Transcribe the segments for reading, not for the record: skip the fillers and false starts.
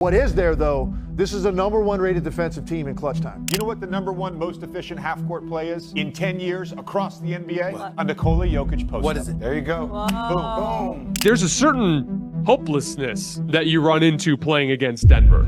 What is there, though, this is a #1 rated defensive team in clutch time. You know what the #1 most efficient half-court play is in 10 years across the NBA? What? A Nikola Jokic post. What is it? There you go. Whoa. Boom, boom. There's a certain hopelessness that you run into playing against Denver.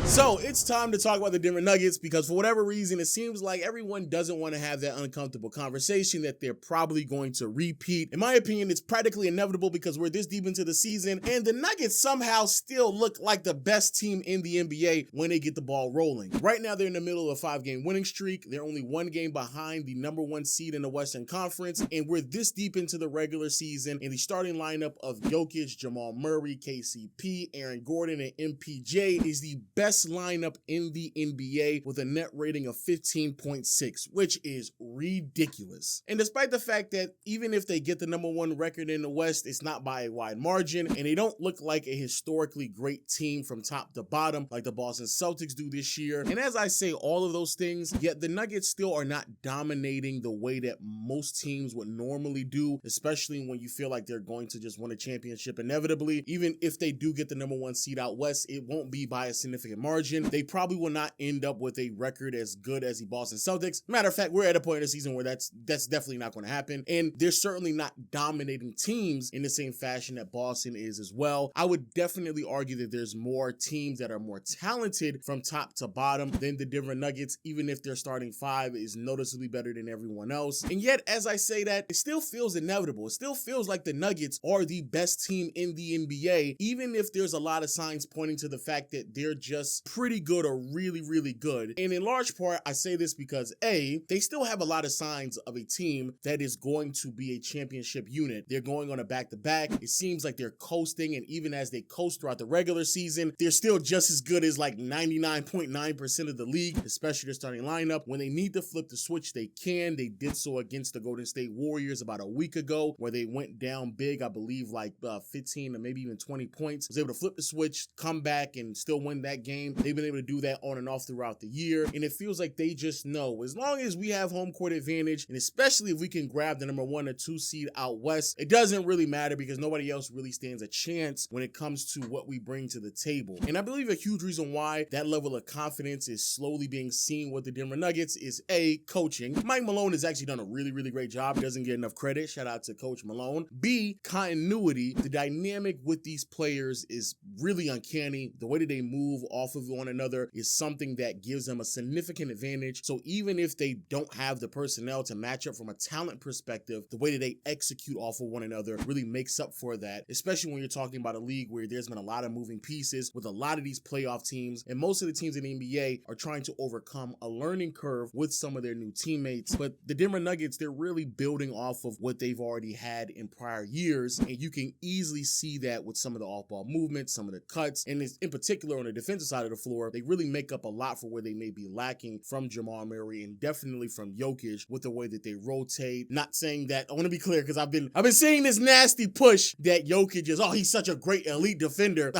So it's time to talk about the Denver Nuggets because for whatever reason, it seems like everyone doesn't want to have that uncomfortable conversation that they're probably going to repeat. In my opinion, it's practically inevitable because we're this deep into the season and the Nuggets somehow still look like the best team in the NBA when they get the ball rolling. Right now, they're in the middle of a 5-game winning streak. They're only 1 game behind the #1 seed in the Western Conference, and we're this deep into the regular season, and the starting lineup of Jokic, Jamal Murray, KCP, Aaron Gordon, and MPJ is the best lineup in the NBA with a net rating of 15.6, which is ridiculous. And despite the fact that even if they get the #1 record in the West, it's not by a wide margin, and they don't look like a historically great team from top to bottom like the Boston Celtics do this year. And as I say all of those things, yet the Nuggets still are not dominating the way that most teams would normally do, especially when you feel like they're going to just win a championship inevitably. Even if they do get the #1 seed out West, it won't be by a significant margin. They probably will not end up with a record as good as the Boston Celtics. Matter of fact, we're at a point in the season where that's definitely not going to happen. And they're certainly not dominating teams in the same fashion that Boston is as well. I would definitely argue that there's more teams that are more talented from top to bottom than the Denver Nuggets, even if their starting 5 is noticeably better than everyone else. And yet, as I say that, it still feels inevitable. It still feels like the Nuggets are the best team in the NBA, even if there's a lot of signs pointing to the fact that they're just pretty good or really, really good. And in large part, I say this because A, they still have a lot of signs of a team that is going to be a championship unit. They're going on a back-to-back. It seems like they're coasting, and even as they coast throughout the regular season, they're still just as good as like 99.9% of the league, especially their starting lineup. When they need to flip the switch, they can. They did so against the Golden State Warriors about a week ago, where they went down big, I believe like 15 or maybe even 20 points. Was able to flip the switch, come back, and still win that game. They've been able to do that on and off throughout the year, and it feels like they just know as long as we have home court advantage, and especially if we can grab the #1 or 2 seed out West, it doesn't really matter because nobody else really stands a chance when it comes to what we bring to the table. And I believe a huge reason why that level of confidence is slowly being seen with the Denver Nuggets is A, coaching. Mike Malone has actually done a really, really great job. He doesn't get enough credit. Shout out to Coach Malone. B, continuity. The dynamic with these players is really uncanny. The way that they move off of one another is something that gives them a significant advantage. So even if they don't have the personnel to match up from a talent perspective, the way that they execute off of one another really makes up for that, especially when you're talking about a league where there's been a lot of moving pieces with a lot of these playoff teams, and most of the teams in the NBA are trying to overcome a learning curve with some of their new teammates. But the Denver Nuggets, they're really building off of what they've already had in prior years, and you can easily see that with some of the off-ball movements, some of the cuts, and in particular on the defensive side of the floor, they really make up a lot for where they may be lacking from Jamal Murray and definitely from Jokic with the way that they rotate. Not saying that, I want to be clear because I've been seeing this nasty push that Jokic is, he's such a great elite defender.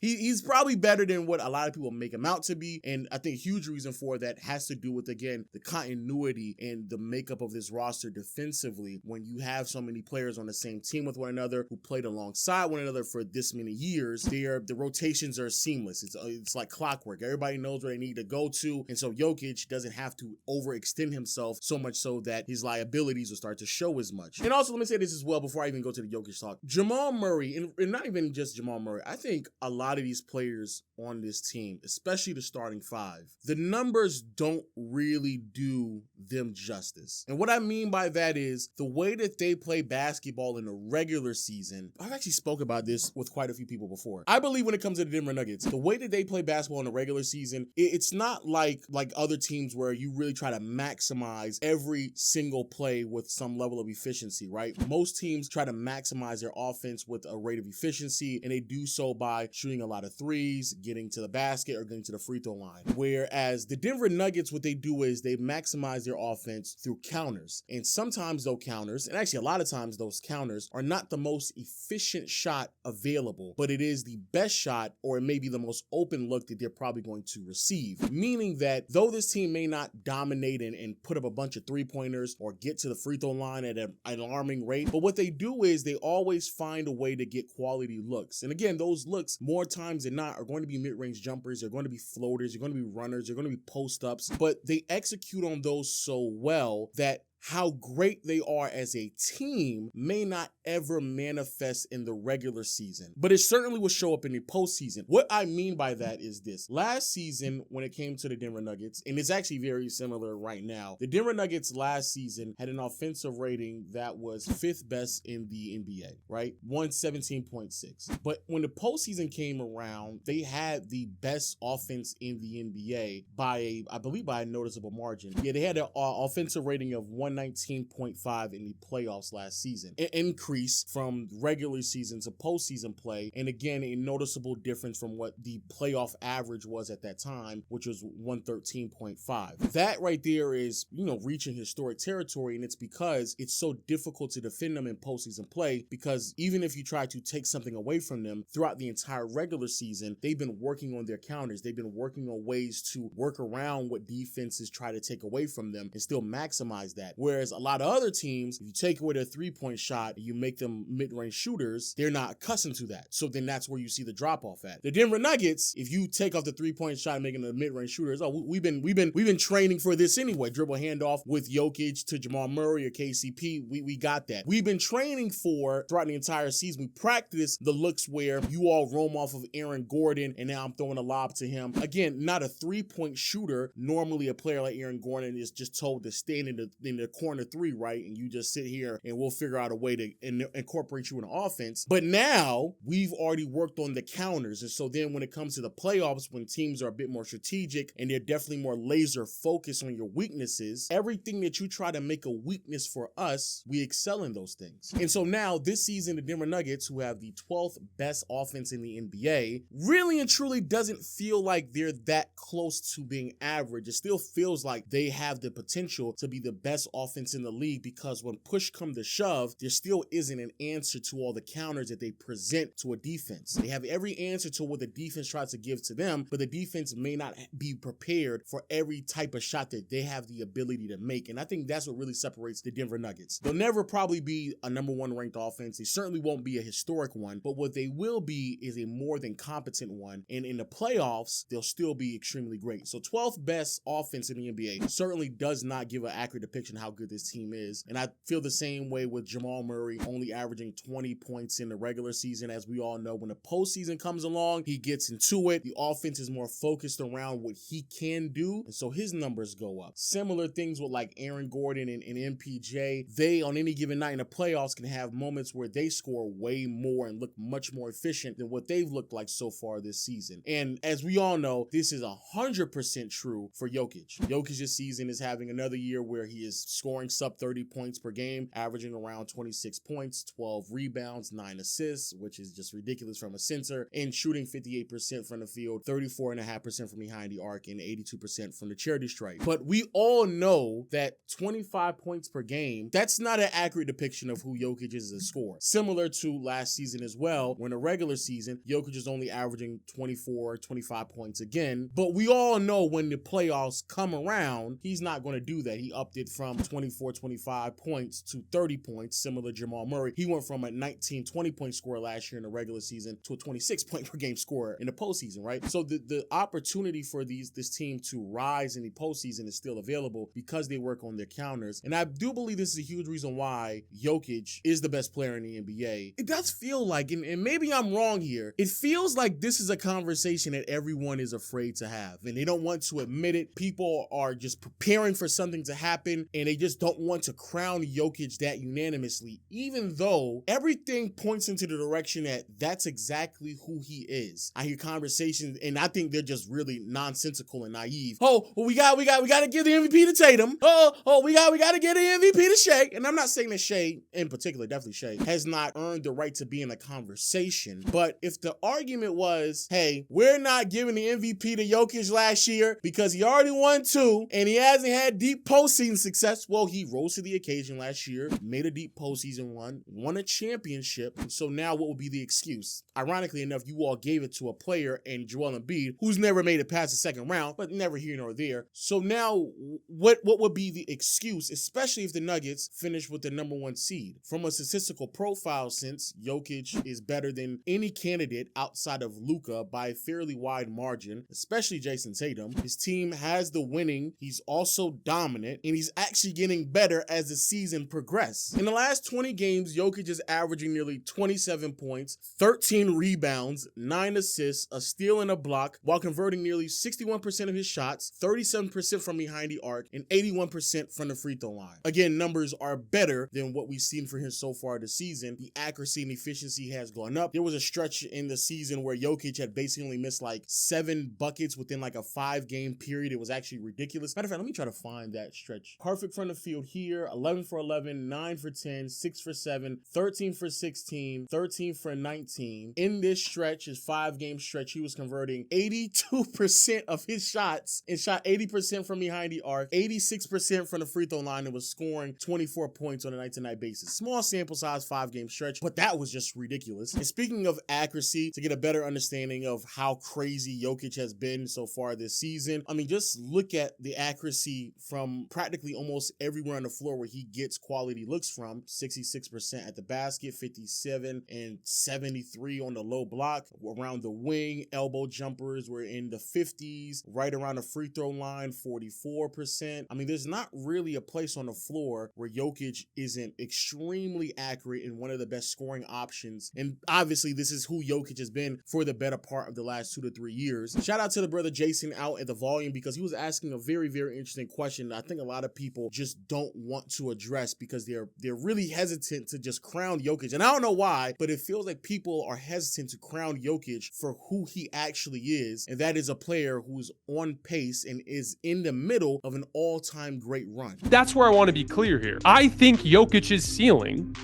He's probably better than what a lot of people make him out to be, and I think a huge reason for that has to do with, again, the continuity and the makeup of this roster defensively. When you have so many players on the same team with one another who played alongside one another for this many years, the rotations are seamless. It's like clockwork. Everybody knows where they need to go to, and so Jokic doesn't have to overextend himself so much so that his liabilities will start to show as much. And also, let me say this as well before I even go to the Jokic talk. Jamal Murray, and not even just Jamal Murray, I think a lot of these players on this team, especially the starting 5, the numbers don't really do them justice. And what I mean by that is the way that they play basketball in the regular season. I've actually spoke about this with quite a few people before. I believe when it comes to the Denver Nuggets, the way that they play basketball in the regular season, it's not like other teams where you really try to maximize every single play with some level of efficiency, right? Most teams try to maximize their offense with a rate of efficiency, and they do so by shooting a lot of threes, getting to the basket, or getting to the free throw line. Whereas the Denver Nuggets, what they do is they maximize their offense through counters. And sometimes those counters, and actually a lot of times those counters, are not the most efficient shot available, but it is the best shot, or it may be the most open open look that they're probably going to receive. Meaning that though this team may not dominate and put up a bunch of three-pointers or get to the free throw line at an alarming rate, but what they do is they always find a way to get quality looks. And again, those looks, more times than not, are going to be mid-range jumpers, they're going to be floaters, they're going to be runners, they're going to be post-ups, but they execute on those so well that how great they are as a team may not ever manifest in the regular season, but it certainly will show up in the postseason. What I mean by that is this. Last season, when it came to the Denver Nuggets, and it's actually very similar right now, the Denver Nuggets last season had an offensive rating that was 5th best in the NBA, right? 117.6. But when the postseason came around, they had the best offense in the NBA by I believe by a noticeable margin. Yeah, they had an offensive rating of 119.5 in the playoffs last season. An increase from regular season to postseason play. And again, a noticeable difference from what the playoff average was at that time, which was 113.5. That right there is, reaching historic territory. And it's because it's so difficult to defend them in postseason play, because even if you try to take something away from them throughout the entire regular season, they've been working on their counters. They've been working on ways to work around what defenses try to take away from them and still maximize that. Whereas a lot of other teams, if you take away their three-point shot, you make them mid-range shooters, they're not accustomed to that. So then that's where you see the drop-off at. The Denver Nuggets, if you take off the three-point shot and making them mid-range shooters, we've been training for this anyway. Dribble handoff with Jokic to Jamal Murray or KCP, we got that. We've been training for throughout the entire season. We practice the looks where you all roam off of Aaron Gordon and now I'm throwing a lob to him. Again, not a three-point shooter. Normally a player like Aaron Gordon is just told to stand in the corner three, right? And you just sit here and we'll figure out a way to incorporate you in offense. But now we've already worked on the counters. And so then when it comes to the playoffs, when teams are a bit more strategic and they're definitely more laser focused on your weaknesses, everything that you try to make a weakness for us, we excel in those things. And so now this season, the Denver Nuggets, who have the 12th best offense in the NBA, really and truly doesn't feel like they're that close to being average. It still feels like they have the potential to be the best offense in the league, because when push come to shove, there still isn't an answer to all the counters that they present to a defense. They have every answer to what the defense tries to give to them, but the defense may not be prepared for every type of shot that they have the ability to make. And I think that's what really separates the Denver Nuggets. They'll never probably be a number one ranked offense. They certainly won't be a historic one, but what they will be is a more than competent one. And in the playoffs, they'll still be extremely great. So 12th best offense in the NBA certainly does not give an accurate depiction of how good this team is. And I feel the same way with Jamal Murray only averaging 20 points in the regular season. As we all know, when the postseason comes along, he gets into it. The offense is more focused around what he can do, and so his numbers go up. Similar things with like Aaron Gordon and MPJ. They, on any given night in the playoffs, can have moments where they score way more and look much more efficient than what they've looked like so far this season. And as we all know, this is 100% true for Jokic. Jokic this season is having another year where he is scoring sub 30 points per game, averaging around 26 points, 12 rebounds, 9 assists, which is just ridiculous from a center, and shooting 58% from the field, 34.5% from behind the arc, and 82% from the charity stripe. But we all know that 25 points per game, that's not an accurate depiction of who Jokic is as a scorer. Similar to last season as well, when a regular season, Jokic is only averaging 24, 25 points again. But we all know when the playoffs come around, he's not going to do that. He upped it from 24, 25 points to 30 points, similar to Jamal Murray. He went from a 19, 20-point scorer last year in the regular season to a 26-point per game scorer in the postseason, right? So the opportunity for this team to rise in the postseason is still available because they work on their counters. And I do believe this is a huge reason why Jokic is the best player in the NBA. It does feel like, and maybe I'm wrong here, it feels like this is a conversation that everyone is afraid to have, and they don't want to admit it. People are just preparing for something to happen, and they just don't want to crown Jokic that unanimously, even though everything points into the direction that that's exactly who he is. I hear conversations, and I think they're just really nonsensical and naive. Oh, well, we got to give the MVP to Tatum. We got to give the MVP to Shea. And I'm not saying that Shea, in particular, definitely Shea, has not earned the right to be in a conversation. But if the argument was, hey, we're not giving the MVP to Jokic last year because he already won 2 and he hasn't had deep postseason success, Nets? Well, he rose to the occasion last year, made a deep postseason run, won a championship. So now what will be the excuse? Ironically enough, you all gave it to a player in Joel Embiid who's never made it past the second round, but never here nor there. So now what would be the excuse, especially if the Nuggets finish with the number 1 seed? From a statistical profile sense, Jokic is better than any candidate outside of Luka by a fairly wide margin, especially Jason Tatum. His team has the winning, he's also dominant, and he's actually getting better as the season progresses. In the last 20 games, Jokic is averaging nearly 27 points, 13 rebounds, 9 assists, a steal and a block, while converting nearly 61% of his shots, 37% from behind the arc, and 81% from the free throw line. Again, numbers are better than what we've seen for him so far this season. The accuracy and efficiency has gone up. There was a stretch in the season where Jokic had basically only missed like 7 buckets within like a 5-game period. It was actually ridiculous. Matter of fact, let me try to find that stretch. Perfect from the field here, 11 for 11, 9 for 10, 6 for 7, 13 for 16, 13 for 19. In this stretch, his 5-game stretch, he was converting 82% of his shots and shot 80% from behind the arc, 86% from the free throw line, and was scoring 24 points on a night-to-night basis. Small sample size, 5-game stretch, but that was just ridiculous. And speaking of accuracy, to get a better understanding of how crazy Jokic has been so far this season, I mean, just look at the accuracy from practically almost everywhere on the floor where he gets quality looks from. 66% at the basket, 57 and 73 on the low block. Around the wing, elbow jumpers were in the 50s. Right around the free throw line, 44%. I mean, there's not really a place on the floor where Jokic isn't extremely accurate and one of the best scoring options. And obviously, this is who Jokic has been for the better part of the last 2 to 3 years. Shout out to the brother Jason out at the volume, because he was asking a very, very interesting question that I think a lot of people just don't want to address because they're really hesitant to just crown Jokic. And I don't know why, but it feels like people are hesitant to crown Jokic for who he actually is. And that is a player who's on pace and is in the middle of an all-time great run. That's where I want to be clear here. I think Jokic's ceiling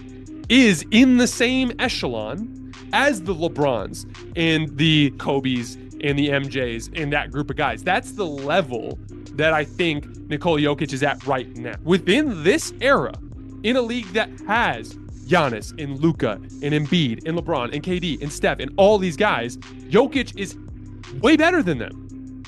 is in the same echelon as the LeBrons and the Kobes and the MJs and that group of guys. That's the level that I think Nikola Jokic is at right now. Within this era, in a league that has Giannis and Luka and Embiid and LeBron and KD and Steph and all these guys, Jokic is way better than them.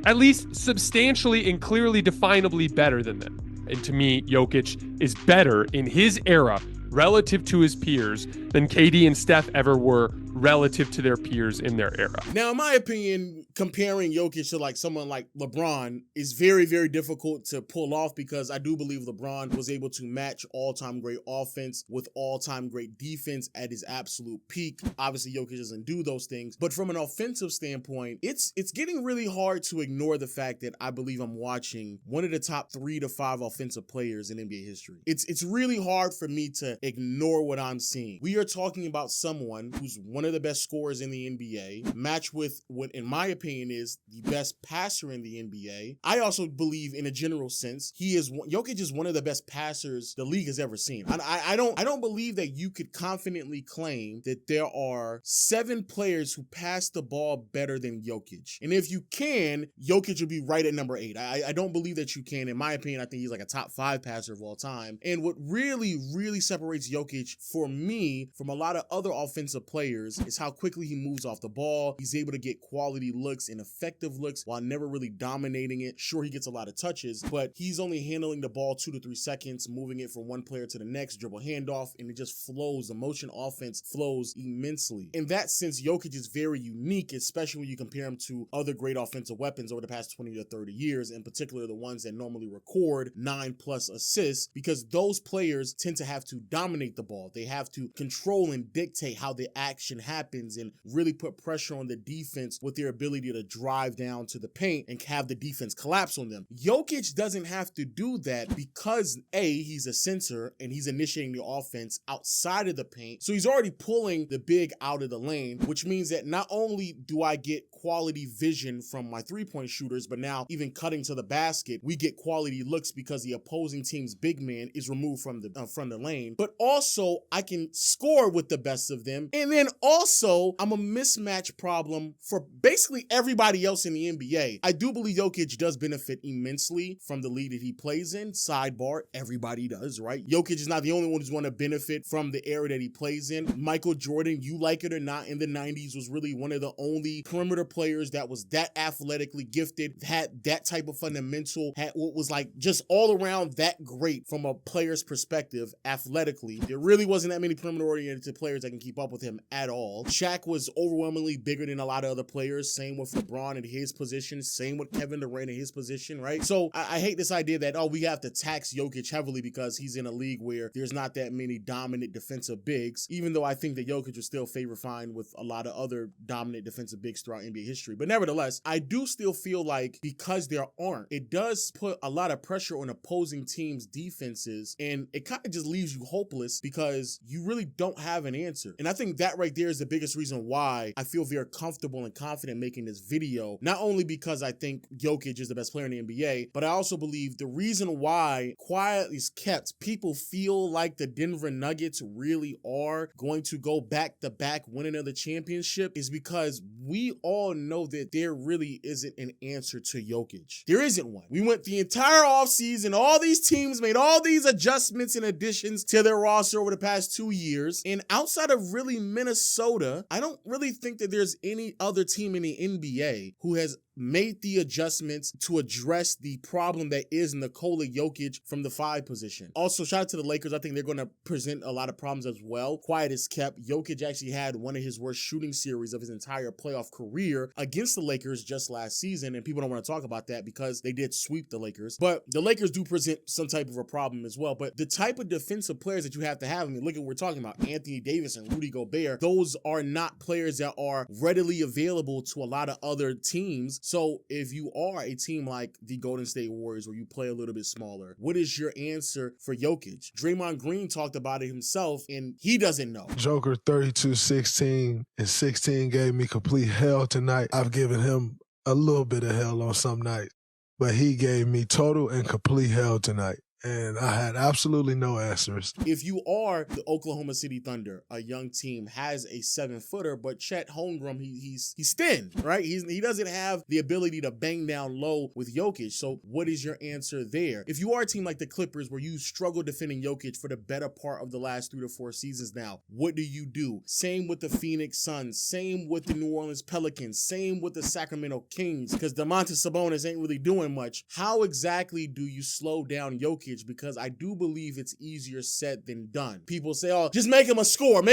At least substantially and clearly definably better than them. And to me, Jokic is better in his era relative to his peers than KD and Steph ever were relative to their peers in their era. Now, in my opinion, comparing Jokic to like someone like LeBron is very, very difficult to pull off, because I do believe LeBron was able to match all-time great offense with all-time great defense at his absolute peak. Obviously, Jokic doesn't do those things, but from an offensive standpoint, it's getting really hard to ignore the fact that I believe I'm watching one of the top 3 to 5 offensive players in NBA history. It's really hard for me to ignore what I'm seeing. We are talking about someone who's one of the best scorers in the NBA, matched with what, in my opinion, is the best passer in the NBA. I also believe, in a general sense, Jokic is one of the best passers the league has ever seen. I don't believe that you could confidently claim that there are 7 players who pass the ball better than Jokic. And if you can, Jokic would be right at number 8. I don't believe that you can. In my opinion, I think he's like a top 5 passer of all time. And what really, really separates Jokic for me from a lot of other offensive players is how quickly he moves off the ball. He's able to get quality looks and effective looks while never really dominating it. Sure, he gets a lot of touches, but he's only handling the ball 2 to 3 seconds, moving it from one player to the next, dribble handoff, and it just flows. The motion offense flows immensely. In that sense, Jokic is very unique, especially when you compare him to other great offensive weapons over the past 20 to 30 years, in particular the ones that normally record 9+ assists, because those players tend to have to dominate the ball. They have to control and dictate how the action happens and really put pressure on the defense with their ability to drive down to the paint and have the defense collapse on them. Jokic doesn't have to do that because A, he's a center and he's initiating the offense outside of the paint. So he's already pulling the big out of the lane, which means that not only do I get quality vision from my three-point shooters, but now even cutting to the basket, we get quality looks because the opposing team's big man is removed from the lane. But also, I can score with the best of them. And then also, I'm a mismatch problem for basically everybody else in the NBA. I do believe Jokic does benefit immensely from the league that he plays in. Sidebar, everybody does, right? Jokic is not the only one who's going to benefit from the era that he plays in. Michael Jordan, you like it or not, in the 90s was really one of the only perimeter players that was that athletically gifted, had that type of fundamental, had what was like just all around that great from a player's perspective athletically. There really wasn't that many perimeter-oriented players that can keep up with him at all. Shaq was overwhelmingly bigger than a lot of other players. Same with LeBron in his position. Same with Kevin Durant in his position, right? So I hate this idea that, we have to tax Jokic heavily because he's in a league where there's not that many dominant defensive bigs, even though I think that Jokic was still favored fine with a lot of other dominant defensive bigs throughout NBA history. But nevertheless, I do still feel like because there aren't, it does put a lot of pressure on opposing teams' defenses, and it kind of just leaves you hopeless because you really don't have an answer. And I think that right there is the biggest reason why I feel very comfortable and confident making this video, not only because I think Jokic is the best player in the NBA, but I also believe the reason why quiet is kept, people feel like the Denver Nuggets really are going to go back-to-back winning another championship is because we all know that there really isn't an answer to Jokic. There isn't one. We went the entire offseason, all these teams made all these adjustments and additions to their roster over the past 2 years, and outside of really Minnesota, I don't really think that there's any other team in the NBA who has made the adjustments to address the problem that is Nikola Jokic from the 5 position. Also, shout out to the Lakers. I think they're going to present a lot of problems as well. Quiet is kept. Jokic actually had one of his worst shooting series of his entire playoff career against the Lakers just last season, and people don't want to talk about that because they did sweep the Lakers. But the Lakers do present some type of a problem as well. But the type of defensive players that you have to have, I mean, look at what we're talking about, Anthony Davis and Rudy Gobert. Those are not players that are readily available to a lot of other teams. So if you are a team like the Golden State Warriors where you play a little bit smaller, what is your answer for Jokic? Draymond Green talked about it himself, and he doesn't know. Joker 32-16 and 16 gave me complete hell tonight. I've given him a little bit of hell on some nights, but he gave me total and complete hell tonight. And I had absolutely no answers. If you are the Oklahoma City Thunder, a young team, has a 7-footer, but Chet Holmgren, he's thin, right? He doesn't have the ability to bang down low with Jokic. So what is your answer there? If you are a team like the Clippers where you struggle defending Jokic for the better part of the last 3 to 4 seasons now, what do you do? Same with the Phoenix Suns, same with the New Orleans Pelicans, same with the Sacramento Kings, because Domantas Sabonis ain't really doing much. How exactly do you slow down Jokic? Because I do believe it's easier said than done. People say, just make him a score,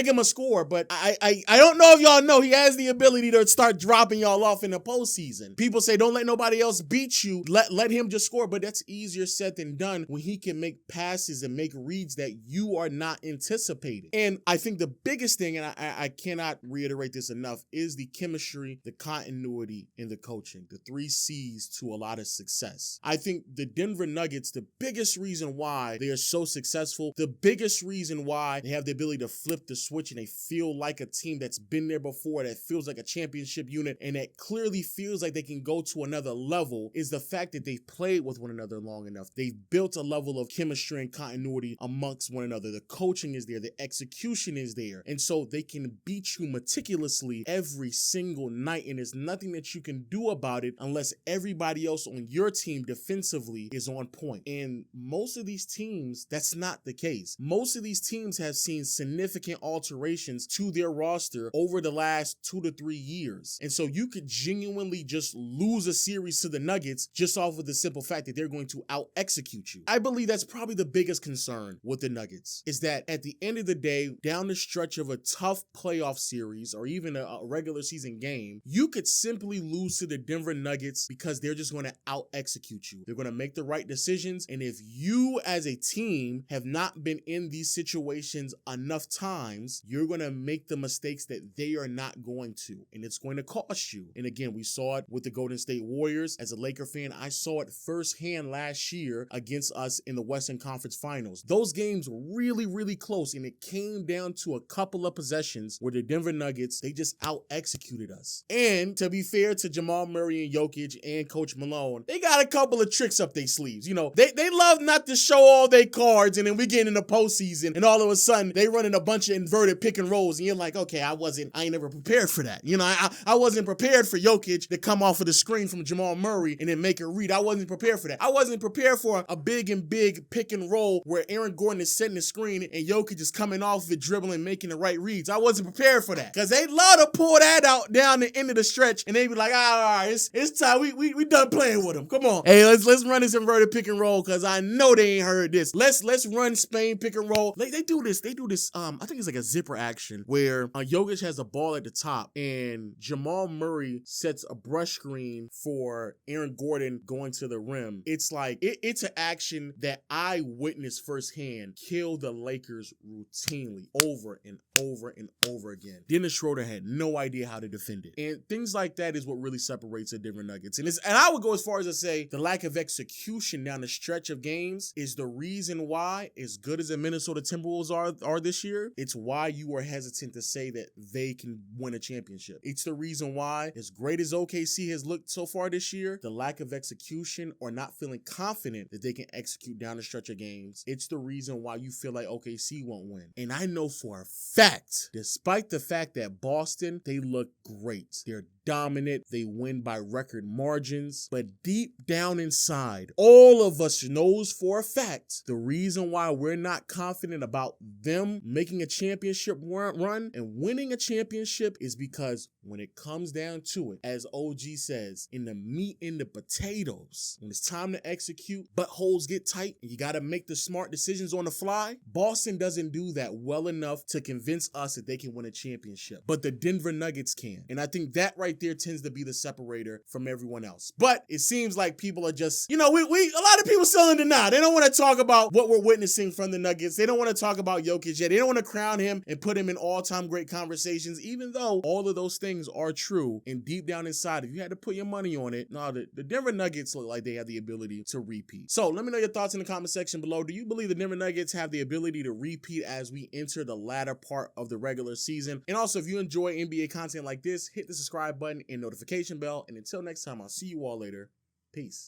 but I don't know if y'all know he has the ability to start dropping y'all off in the postseason. People say, don't let nobody else beat you, let him just score, but that's easier said than done when he can make passes and make reads that you are not anticipating. And I think the biggest thing, and I cannot reiterate this enough, is the chemistry, the continuity, and the coaching, the 3 C's to a lot of success. I think the Denver Nuggets, the biggest reason why they are so successful, the biggest reason why they have the ability to flip the switch and they feel like a team that's been there before, that feels like a championship unit, and that clearly feels like they can go to another level, is the fact that they've played with one another long enough. They've built a level of chemistry and continuity amongst one another. The coaching is there, the execution is there, and so they can beat you meticulously every single night, and there's nothing that you can do about it unless everybody else on your team defensively is on point. And most of these teams, that's not the case. Most of these teams have seen significant alterations to their roster over the last 2 to 3 years. And so you could genuinely just lose a series to the Nuggets just off of the simple fact that they're going to out-execute you. I believe that's probably the biggest concern with the Nuggets, is that at the end of the day, down the stretch of a tough playoff series or even a regular season game, you could simply lose to the Denver Nuggets because they're just going to out-execute you. They're going to make the right decisions, and if you as a team have not been in these situations enough times, you're going to make the mistakes that they are not going to, and it's going to cost you. And again, we saw it with the Golden State Warriors. As a Laker fan, I saw it firsthand last year against us in the Western Conference Finals. Those games were really, really close, and it came down to a couple of possessions where the Denver Nuggets, they just out-executed us. And to be fair to Jamal Murray and Jokic and Coach Malone, they got a couple of tricks up their sleeves. You know, they love not to show all their cards, and then we get in the postseason, and all of a sudden, they running a bunch of inverted pick and rolls, and you're like, okay, I ain't never prepared for that. You know, I wasn't prepared for Jokic to come off of the screen from Jamal Murray and then make a read. I wasn't prepared for that. I wasn't prepared for a big pick and roll where Aaron Gordon is setting the screen and Jokic is coming off of it, dribbling, making the right reads. I wasn't prepared for that because they love to pull that out down the end of the stretch, and they be like, all right, it's time. We done playing with them. Come on, hey, let's run this inverted pick and roll because I know they ain't heard this. Let's run Spain pick and roll. They do this. I think it's like a zipper action where Jokic has a ball at the top and Jamal Murray sets a brush screen for Aaron Gordon going to the rim. It's like it's an action that I witnessed firsthand kill the Lakers routinely over and over and over again. Dennis Schroeder had no idea how to defend it. And things like that is what really separates the Denver Nuggets. And I would go as far as to say the lack of execution down the stretch of games is the reason why, as good as the Minnesota Timberwolves are this year, it's why you are hesitant to say that they can win a championship. It's the reason why, as great as OKC has looked so far this year, the lack of execution or not feeling confident that they can execute down the stretch of games, it's the reason why you feel like OKC won't win. And I know for a fact, despite the fact that Boston, they look great. They're dominant. They win by record margins. But deep down inside, all of us knows for a fact the reason why we're not confident about them making a championship run and winning a championship is because when it comes down to it, as OG says, in the meat and the potatoes, when it's time to execute, buttholes get tight and you got to make the smart decisions on the fly. Boston doesn't do that well enough to convince us that they can win a championship, but the Denver Nuggets can. And I think that right there tends to be the separator from everyone else. But it seems like people are just, you know, a lot of people still in denial. They don't want to talk about what we're witnessing from the Nuggets. They don't want to talk about Jokic yet. They don't want to crown him and put him in all-time great conversations, even though all of those things are true. And deep down inside, if you had to put your money on it, no, the Denver Nuggets look like they have the ability to repeat. So let me know your thoughts in the comment section below. Do you believe the Denver Nuggets have the ability to repeat as we enter the latter part of the regular season? And also, if you enjoy NBA content like this, hit the subscribe button and notification bell. And until next time, I'll see you all later. Peace.